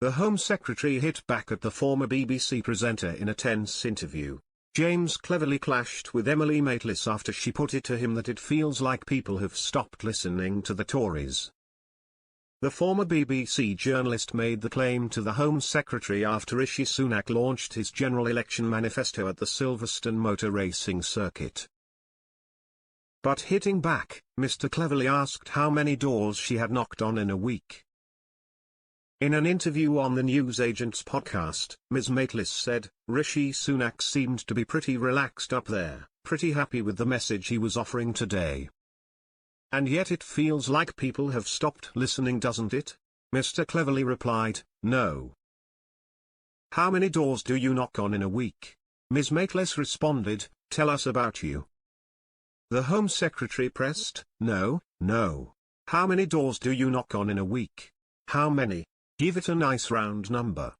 The Home Secretary hit back at the former BBC presenter in a tense interview. James cleverly clashed with Emily Maitlis after she put it to him that it feels like people have stopped listening to the Tories. The former BBC journalist made the claim to the Home Secretary after Rishi Sunak launched his general election manifesto at the Silverstone motor racing circuit. But hitting back, Mr. Cleverly asked how many doors she had knocked on in a week. In an interview on the Newsagent's podcast, Ms. Maitlis said, Rishi Sunak seemed to be pretty relaxed up there, pretty happy with the message he was offering today. And yet it feels like people have stopped listening, doesn't it? Mr. Cleverly replied, no. How many doors do you knock on in a week? Ms. Maitlis responded, tell us about you. The Home Secretary pressed, no. How many doors do you knock on in a week? How many? Give it a nice round number.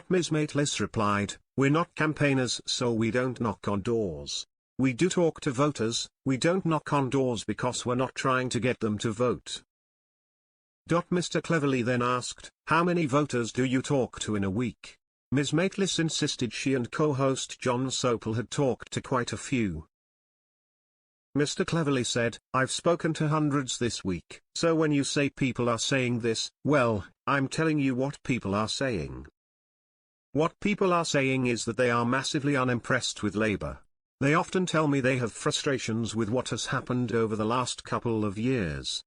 Ms. Maitlis replied, we're not campaigners, so we don't knock on doors. We do talk to voters, we don't knock on doors because we're not trying to get them to vote. Mr. Cleverly then asked, how many voters do you talk to in a week? Ms. Maitlis insisted she and co-host John Sopel had talked to quite a few. Mr. Cleverly said, I've spoken to hundreds this week. So when you say people are saying this, well, I'm telling you what people are saying. What people are saying is that they are massively unimpressed with Labour. They often tell me they have frustrations with what has happened over the last couple of years.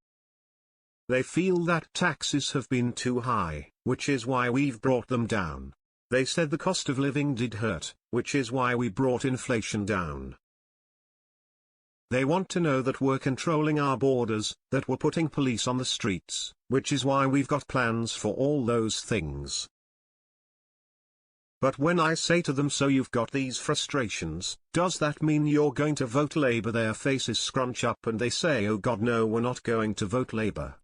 They feel that taxes have been too high, which is why we've brought them down. They said the cost of living did hurt, which is why we brought inflation down. They want to know that we're controlling our borders, that we're putting police on the streets, which is why we've got plans for all those things. But when I say to them, so you've got these frustrations, does that mean you're going to vote Labour? Their faces scrunch up and they say, oh God, no, we're not going to vote Labour.